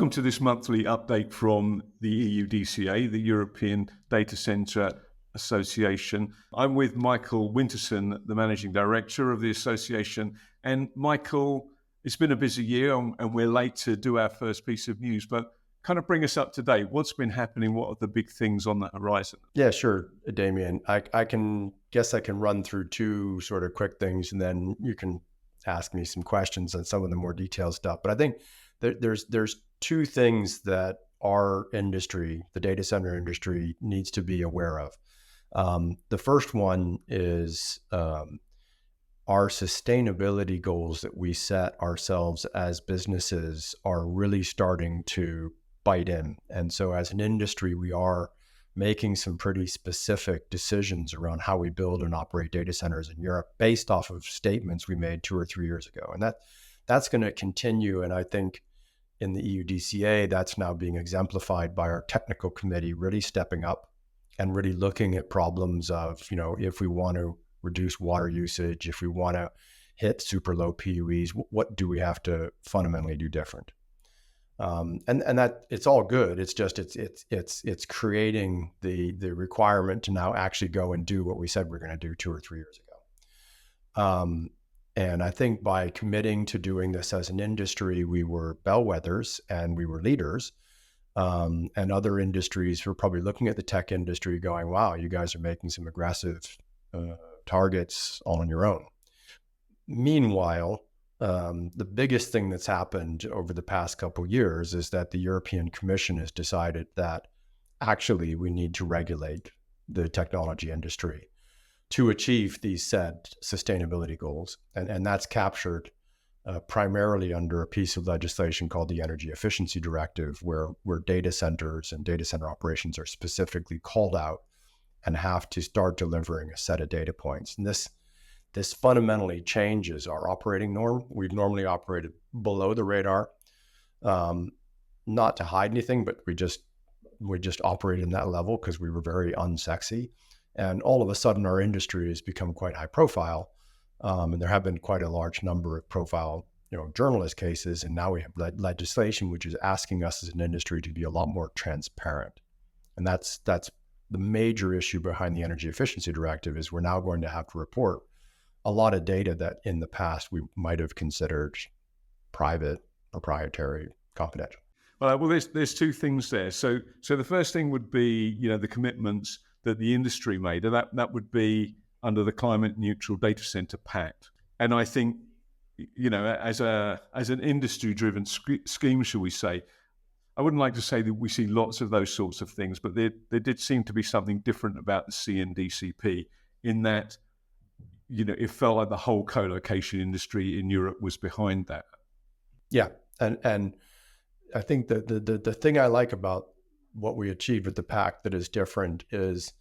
Welcome to this monthly update from the EUDCA, the European Data Center Association. I'm with Michael Winterson, the Managing Director of the association. And Michael, it's been a busy year and we're late to do our first piece of news, but kind of bring us up to date. What's been happening? What are the big things on the horizon? Yeah, sure, Damien. I can run through two sort of quick things, and then you can ask me some questions on some of the more detailed stuff. But I think there's two things that our industry, the data center industry, needs to be aware of. The first one is our sustainability goals that we set ourselves as businesses are really starting to bite in. And so as an industry, we are making some pretty specific decisions around how we build and operate data centers in Europe based off of statements we made 2 or 3 years ago. And that's going to continue. And I think in the EUDCA, that's now being exemplified by our technical committee really stepping up and really looking at problems of, if we want to reduce water usage, if we want to hit super low PUEs, what do we have to fundamentally do different? And that it's all good. It's just it's creating the requirement to now actually go and do what we said we're going to do 2 or 3 years ago. And I think by committing to doing this as an industry, we were bellwethers and we were leaders. And other industries were probably looking at the tech industry going, wow, you guys are making some aggressive targets all on your own. Meanwhile, the biggest thing that's happened over the past couple of years is that the European Commission has decided that actually we need to regulate the technology industry to achieve these said sustainability goals. And that's captured primarily under a piece of legislation called the Energy Efficiency Directive, where data centers and data center operations are specifically called out and have to start delivering a set of data points. And this fundamentally changes our operating norm. We've normally operated below the radar, not to hide anything, but we just operated in that level because we were very unsexy. And all of a sudden, our industry has become quite high profile, and there have been quite a large number of profile, journalist cases. And now we have legislation which is asking us as an industry to be a lot more transparent. And that's the major issue behind the Energy Efficiency Directive is we're now going to have to report a lot of data that in the past we might have considered private, proprietary, confidential. Well, there's two things there. So the first thing would be, the commitments that the industry made, and that would be under the Climate Neutral Data Center Pact. And I think, as an industry-driven scheme, shall we say, I wouldn't like to say that we see lots of those sorts of things, but there did seem to be something different about the CNDCP in that, it felt like the whole co-location industry in Europe was behind that. Yeah, and I think the thing I like about what we achieved with the pact that is different is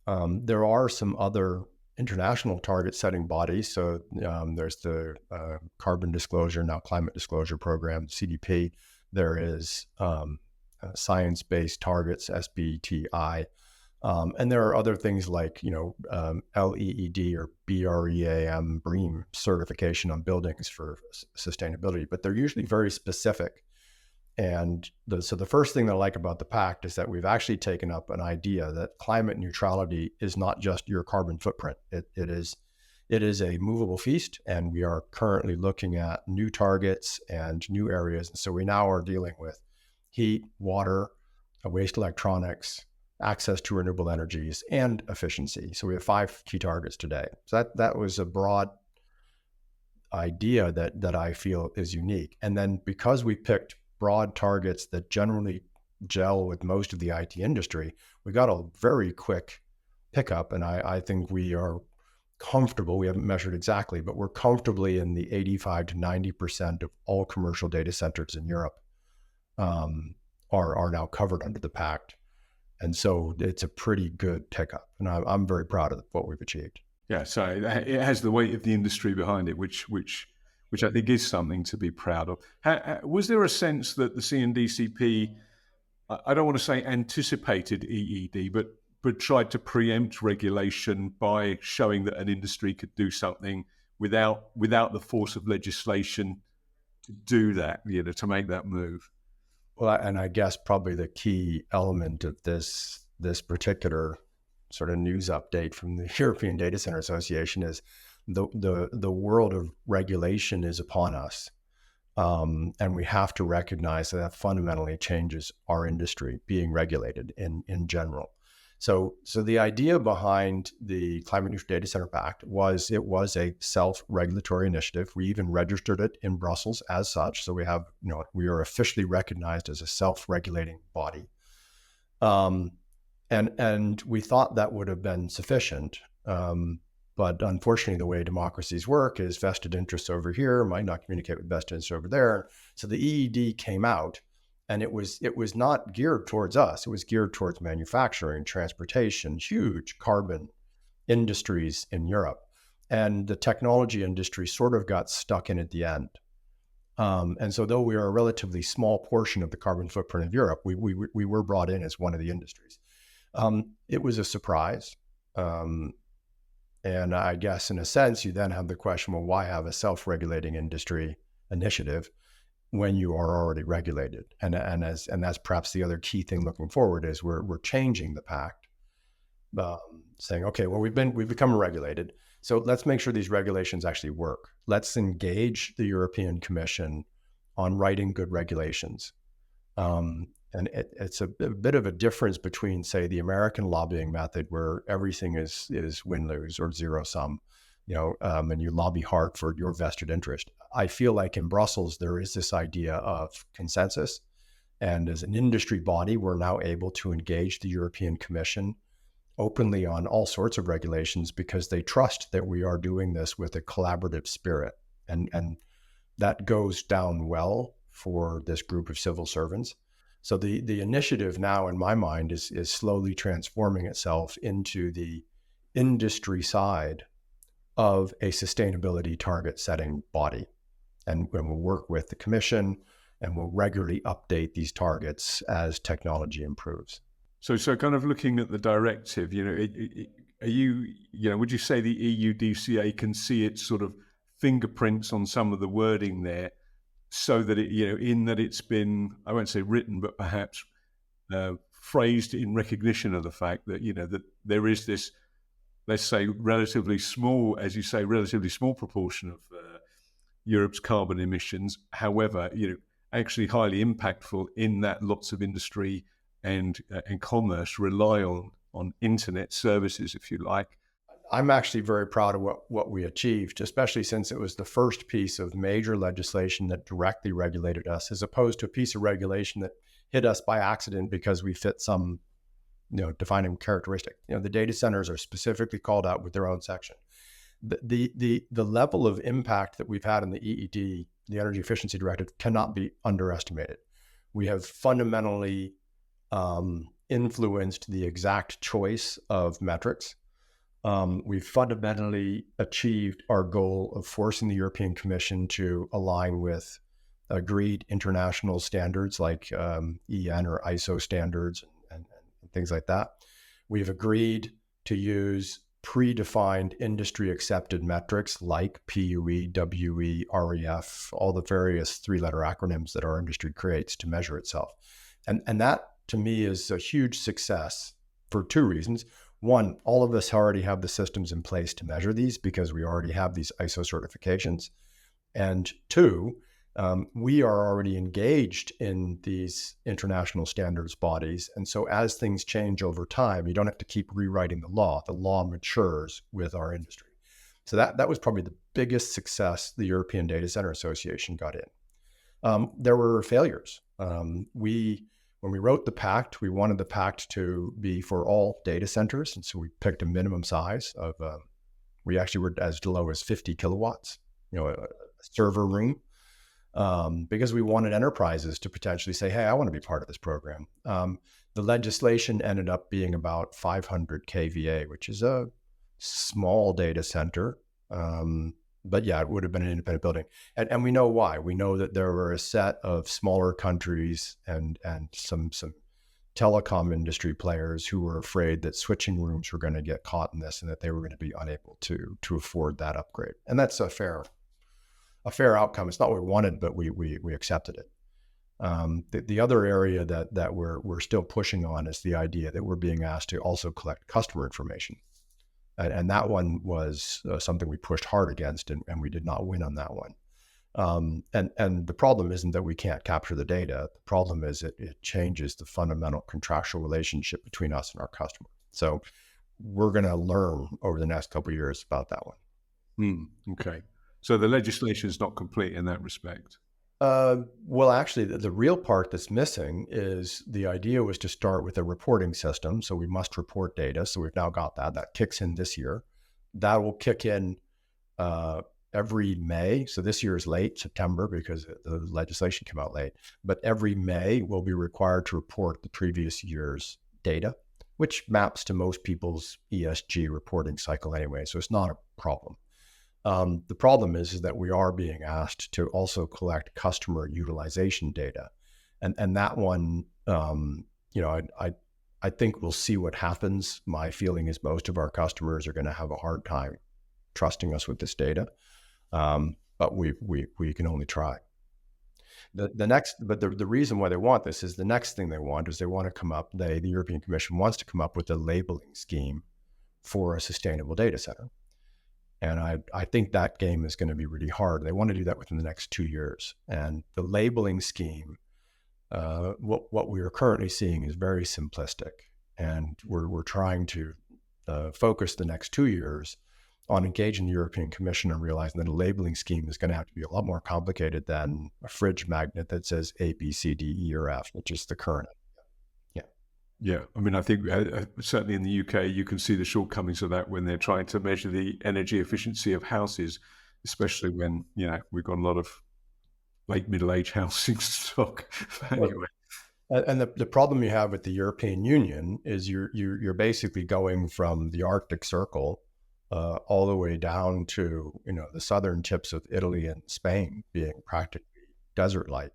there are some other international target setting bodies. So there's the Carbon Disclosure, now Climate Disclosure Program, CDP. There is Science-Based Targets, SBTI. And there are other things like, LEED or BREEAM certification on buildings for sustainability, but they're usually very specific. And so the first thing that I like about the pact is that we've actually taken up an idea that climate neutrality is not just your carbon footprint. It is a movable feast, and we are currently looking at new targets and new areas. And so we now are dealing with heat, water, waste electronics, access to renewable energies, and efficiency. So we have 5 key targets today. So that was a broad idea that I feel is unique. And then because we picked broad targets that generally gel with most of the IT industry, we got a very quick pickup. And I think we are comfortable, we haven't measured exactly, but we're comfortably in the 85 to 90% of all commercial data centers in Europe are now covered under the pact. And so it's a pretty good pickup. And I'm very proud of what we've achieved. Yeah, so it has the weight of the industry behind it, which I think is something to be proud of. Was there a sense that the CNDCP, I don't want to say anticipated EED, but tried to preempt regulation by showing that an industry could do something without the force of legislation to do that, to make that move? Well, and I guess probably the key element of this particular sort of news update from the European Data Center Association is the world of regulation is upon us. And we have to recognize that that fundamentally changes our industry being regulated in general. So the idea behind the Climate Neutral Data Center Pact was it was a self-regulatory initiative. We even registered it in Brussels as such. So we have, we are officially recognized as a self-regulating body. And we thought that would have been sufficient. But unfortunately, the way democracies work is vested interests over here might not communicate with vested interests over there. So the EED came out, and it was not geared towards us. It was geared towards manufacturing, transportation, huge carbon industries in Europe. And the technology industry sort of got stuck in at the end. And so though we are a relatively small portion of the carbon footprint of Europe, we were brought in as one of the industries. It was a surprise. And I guess in a sense, you then have the question, well, why have a self-regulating industry initiative when you are already regulated? And that's perhaps the other key thing looking forward is we're changing the pact, saying, okay, well, we've become regulated. So let's make sure these regulations actually work. Let's engage the European Commission on writing good regulations. And it's a bit of a difference between, say, the American lobbying method, where everything is win-lose or zero-sum, and you lobby hard for your vested interest. I feel like in Brussels, there is this idea of consensus. And as an industry body, we're now able to engage the European Commission openly on all sorts of regulations because they trust that we are doing this with a collaborative spirit. And that goes down well for this group of civil servants. So the initiative now, in my mind, is slowly transforming itself into the industry side of a sustainability target setting body. And we'll work with the Commission and we'll regularly update these targets as technology improves. So kind of looking at the directive, would you say the EUDCA can see its sort of fingerprints on some of the wording there, so that in that it's been, I won't say written, but perhaps phrased in recognition of the fact that, that there is this, let's say, relatively small proportion of Europe's carbon emissions. However, actually highly impactful in that lots of industry and commerce rely on internet services, if you like. I'm actually very proud of what we achieved, especially since it was the first piece of major legislation that directly regulated us, as opposed to a piece of regulation that hit us by accident because we fit some, defining characteristic. The data centers are specifically called out with their own section. The level of impact that we've had in the EED, the Energy Efficiency Directive, cannot be underestimated. We have fundamentally influenced the exact choice of metrics. We've fundamentally achieved our goal of forcing the European Commission to align with agreed international standards like EN or ISO standards and things like that. We've agreed to use predefined industry accepted metrics like PUE, WE, REF, all the various three-letter acronyms that our industry creates to measure itself. And that, to me, is a huge success for two reasons. One, all of us already have the systems in place to measure these because we already have these ISO certifications. And two, we are already engaged in these international standards bodies. And so as things change over time, you don't have to keep rewriting the law. The law matures with our industry. So that was probably the biggest success the European Data Center Association got in. There were failures. When we wrote the pact, we wanted the pact to be for all data centers. And so we picked a minimum size of, we actually were as low as 50 kilowatts, a server room, because we wanted enterprises to potentially say, hey, I want to be part of this program. The legislation ended up being about 500 kVA, which is a small data center. But yeah, it would have been an independent building. And we know why. We know that there were a set of smaller countries and some telecom industry players who were afraid that switching rooms were going to get caught in this and that they were going to be unable to afford that upgrade. And that's a fair outcome. It's not what we wanted, but we accepted it. The other area that we're still pushing on is the idea that we're being asked to also collect customer information. And that one was something we pushed hard against, and we did not win on that one. And the problem isn't that we can't capture the data. The problem is it changes the fundamental contractual relationship between us and our customer. So we're going to learn over the next couple of years about that one. Okay. So the legislation is not complete in that respect. Well, actually, the real part that's missing is the idea was to start with a reporting system. So we must report data. So we've now got that. That kicks in this year. That will kick in every May. So this year is late, September, because the legislation came out late. But every May, we'll be required to report the previous year's data, which maps to most people's ESG reporting cycle anyway. So it's not a problem. The problem is that we are being asked to also collect customer utilization data. And that one, I think we'll see what happens. My feeling is most of our customers are going to have a hard time trusting us with this data. But we can only try. The reason why they want this is the next thing they want is they want to come up, the European Commission wants to come up with a labeling scheme for a sustainable data center. And I think that game is going to be really hard. They want to do that within the next 2 years. And the labeling scheme, what we are currently seeing is very simplistic. And we're trying to focus the next 2 years on engaging the European Commission and realizing that a labeling scheme is going to have to be a lot more complicated than a fridge magnet that says A, B, C, D, E, or F, which is the current. Yeah, I mean, I think certainly in the UK, you can see the shortcomings of that when they're trying to measure the energy efficiency of houses, especially when, we've got a lot of late middle-age housing stock. Anyway. And the problem you have with the European Union is you're basically going from the Arctic Circle all the way down to, the southern tips of Italy and Spain being practically desert-like.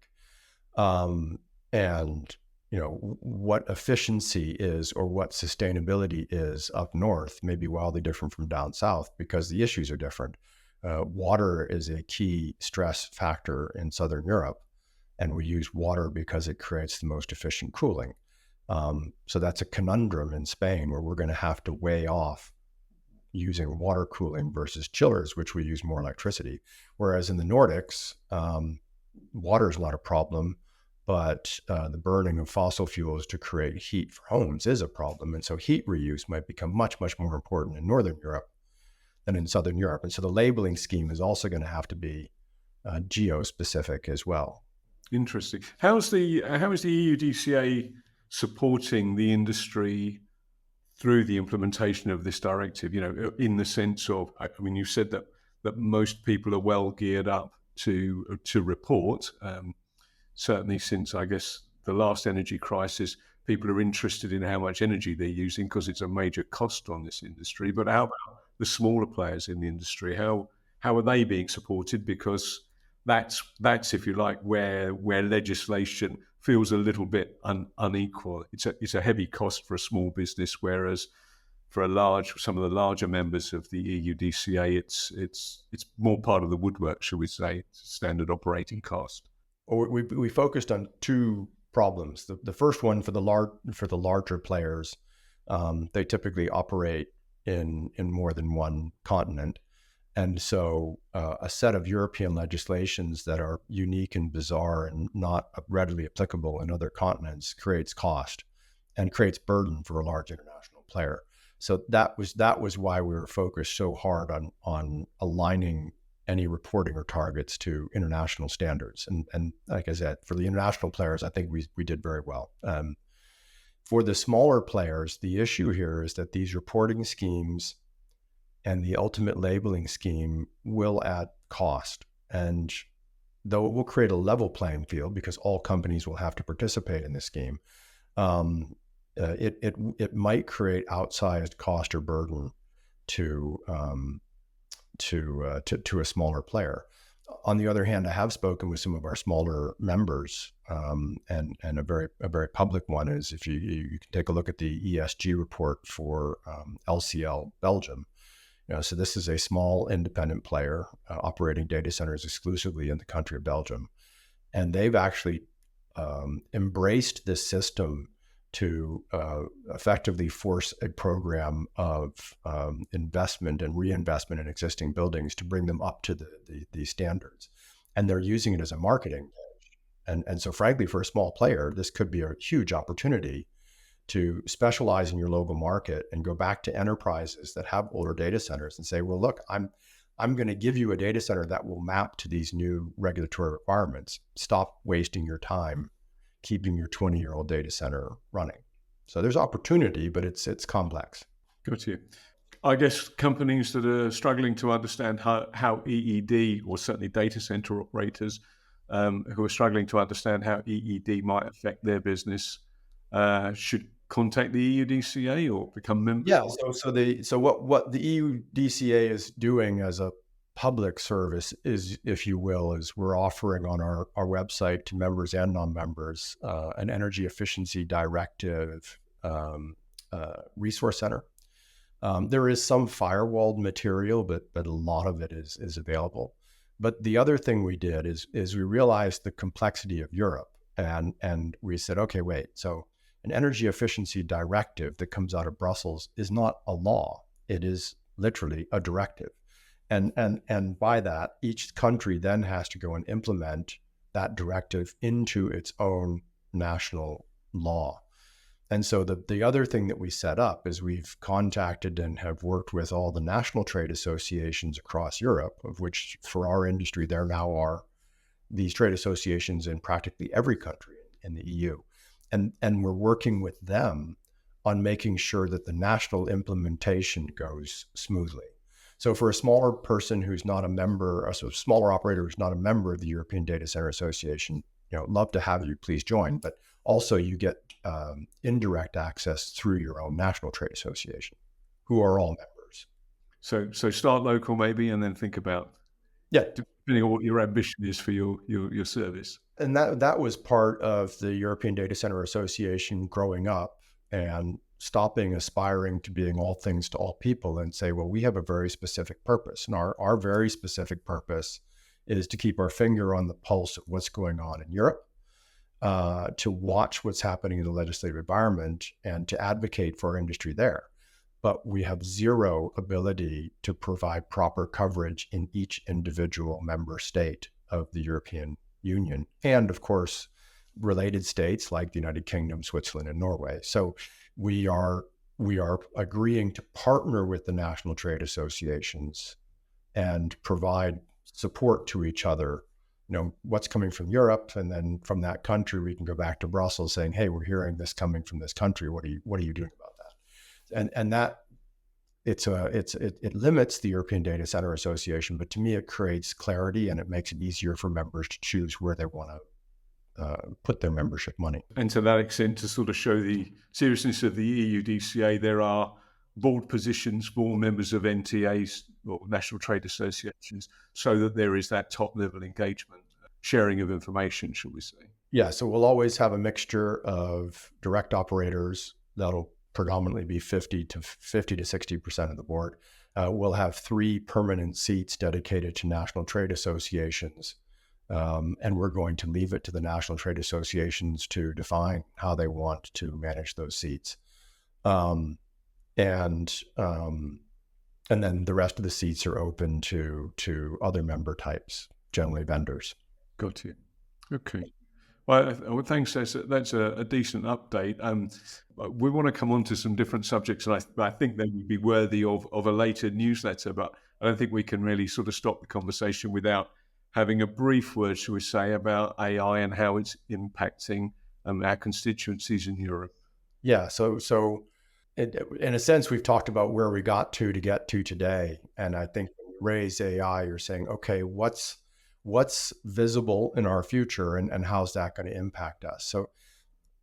And what efficiency is or what sustainability is up north may be wildly different from down south because the issues are different. Water is a key stress factor in Southern Europe, and we use water because it creates the most efficient cooling. So that's a conundrum in Spain where we're going to have to weigh off using water cooling versus chillers, which we use more electricity. Whereas in the Nordics, water is not a problem, but the burning of fossil fuels to create heat for homes is a problem. And so heat reuse might become much, much more important in Northern Europe than in Southern Europe. And so the labeling scheme is also going to have to be geo-specific as well. Interesting. How is the EUDCA supporting the industry through the implementation of this directive? In the sense of, I mean, you said that most people are well geared up to report. Certainly since, I guess, the last energy crisis, people are interested in how much energy they're using because it's a major cost on this industry. But how about the smaller players in the industry? How are they being supported? Because that's if you like, where legislation feels a little bit unequal. It's a heavy cost for a small business, whereas for some of the larger members of the EUDCA, it's more part of the woodwork, shall we say, standard operating cost. We focused on two problems. The first one for the larger players, they typically operate in more than one continent. And so a set of European legislations that are unique and bizarre and not readily applicable in other continents creates cost and creates burden for a large international player. So that was why we were focused so hard on aligning any reporting or targets to international standards. And like I said, for the international players, I think we did very well. For the smaller players, the issue here is that these reporting schemes and the ultimate labeling scheme will add cost. And though it will create a level playing field because all companies will have to participate in this scheme, it might create outsized cost or burden to a smaller player. On the other hand, I have spoken with some of our smaller members, and a very public one is if you can take a look at the ESG report for LCL Belgium. So this is a small independent player operating data centers exclusively in the country of Belgium, and they've actually embraced this system to effectively force a program of investment and reinvestment in existing buildings to bring them up to the standards. And they're using it as a marketing. And so frankly, for a small player, this could be a huge opportunity to specialize in your local market and go back to enterprises that have older data centers and say, well, look, I'm going to give you a data center that will map to these new regulatory requirements. Stop wasting your time keeping your 20-year-old data center running. So there's opportunity, but it's complex. Got you. I guess companies that are struggling to understand how EED, or certainly data center operators who are struggling to understand how EED might affect their business should contact the EUDCA or become members? Yeah. So what the EUDCA is doing as a public service is, if you will, is we're offering on our website to members and non-members an Energy Efficiency Directive resource center. There is some firewalled material, but a lot of it is available. But the other thing we did is we realized the complexity of Europe, and we said, okay, wait, so an Energy Efficiency Directive that comes out of Brussels is not a law. It is literally a directive. And by that, each country then has to go and implement that directive into its own national law. And so the other thing that we set up is we've contacted and have worked with all the national trade associations across Europe, of which for our industry, there now are these trade associations in practically every country in the EU. And we're working with them on making sure that the national implementation goes smoothly. So for a smaller person who's not a member, a smaller operator who's not a member of the European Data Center Association, love to have you, please join. But also you get indirect access through your own national trade association, who are all members. So start local maybe, and then think about, depending on what your ambition is for your service. And that was part of the European Data Center Association growing up and stopping aspiring to being all things to all people and say, well, we have a very specific purpose. And our very specific purpose is to keep our finger on the pulse of what's going on in Europe, to watch what's happening in the legislative environment and to advocate for our industry there. But we have zero ability to provide proper coverage in each individual member state of the European Union. And of course, related states like the United Kingdom, Switzerland, and Norway. So we are agreeing to partner with the national trade associations and provide support to each other. What's coming from Europe, and then from that country, we can go back to Brussels saying, "Hey, we're hearing this coming from this country. What are you doing about that?" And that it limits the European Data Center Association, but to me, it creates clarity and it makes it easier for members to choose where they want to put their membership money. And to that extent, to sort of show the seriousness of the EUDCA, there are board positions for members of NTAs or national trade associations, so that there is that top level engagement, sharing of information, shall we say. Yeah, so we'll always have a mixture of direct operators. That'll predominantly be 50 to 60% of the board. We'll have 3 permanent seats dedicated to national trade associations. And we're going to leave it to the national trade associations to define how they want to manage those seats. And then the rest of the seats are open to other member types, generally vendors. Got you. Okay. Well, thanks. That's a decent update. We want to come on to some different subjects, and I think they would be worthy of a later newsletter, but I don't think we can really sort of stop the conversation without having a brief word, shall we say, about AI and how it's impacting our constituencies in Europe. Yeah, so in a sense, we've talked about where we got to get to today. And I think when you raise AI, you're saying, okay, what's visible in our future and how's that going to impact us? So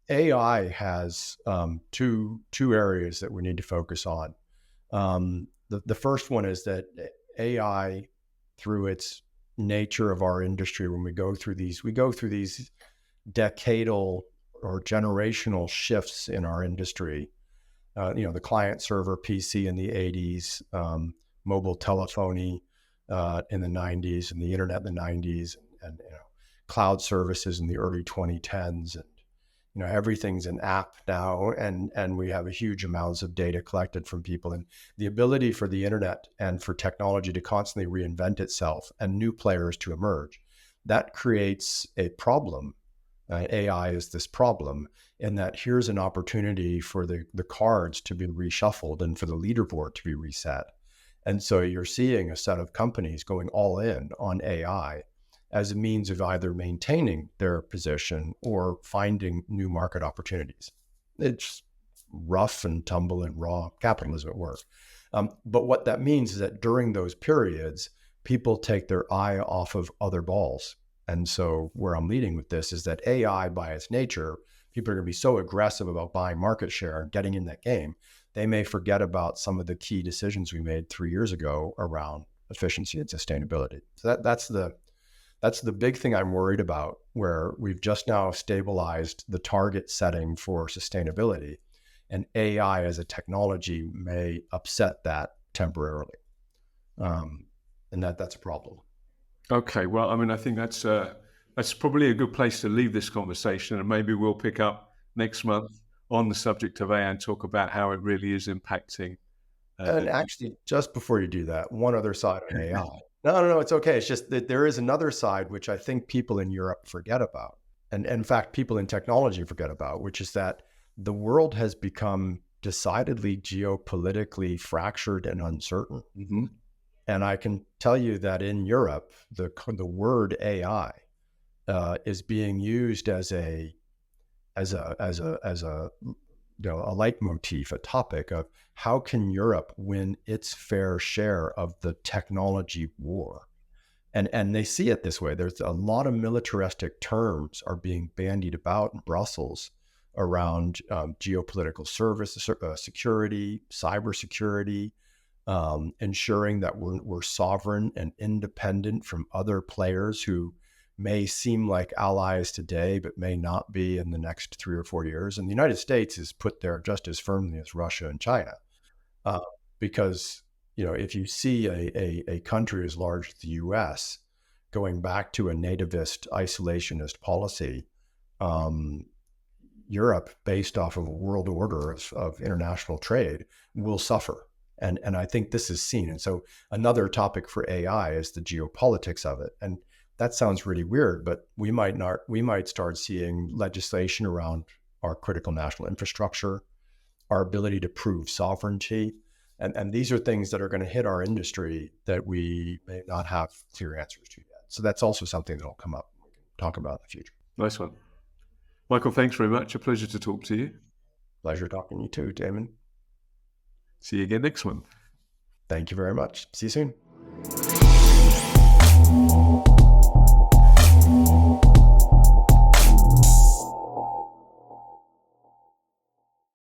AI has two areas that we need to focus on. The first one is that AI, through its nature of our industry, when we go through these decadal or generational shifts in our industry. The client server PC in the 80s, mobile telephony in the 90s, and the internet in the 90s, and cloud services in the early 2010s, and everything's an app now, and we have a huge amounts of data collected from people, and the ability for the internet and for technology to constantly reinvent itself and new players to emerge, that creates a problem. AI is this problem, in that here's an opportunity for the cards to be reshuffled and for the leaderboard to be reset. And so you're seeing a set of companies going all in on AI as a means of either maintaining their position or finding new market opportunities. It's rough and tumble and raw capitalism at work. But what that means is that during those periods, people take their eye off of other balls. And so where I'm leading with this is that AI, by its nature, people are going to be so aggressive about buying market share and getting in that game, they may forget about some of the key decisions we made 3 years ago around efficiency and sustainability. So that's the big thing I'm worried about, where we've just now stabilized the target setting for sustainability, and AI as a technology may upset that temporarily. And that's a problem. Okay, well, I mean, I think that's probably a good place to leave this conversation, and maybe we'll pick up next month on the subject of AI and talk about how it really is impacting. And actually, just before you do that, one other side on AI. No, it's okay. It's just that there is another side, which I think people in Europe forget about. And in fact, people in technology forget about, which is that the world has become decidedly geopolitically fractured and uncertain. Mm-hmm. And I can tell you that in Europe, the word AI is being used as a leitmotif, a topic of how can Europe win its fair share of the technology war. And they see it this way. There's a lot of militaristic terms are being bandied about in Brussels around geopolitical security, cybersecurity, ensuring that we're sovereign and independent from other players who may seem like allies today, but may not be in the next 3 or 4 years. And the United States is put there just as firmly as Russia and China, because if you see a country as large as the U.S. going back to a nativist, isolationist policy, Europe, based off of a world order of international trade, will suffer. And I think this is seen. And so another topic for AI is the geopolitics of it. And that sounds really weird, but we might start seeing legislation around our critical national infrastructure, our ability to prove sovereignty. And these are things that are going to hit our industry that we may not have clear answers to yet. So that's also something that will come up and we can talk about in the future. Nice one. Michael, thanks very much. A pleasure to talk to you. Pleasure talking to you too, Damon. See you again next month. Thank you very much. See you soon.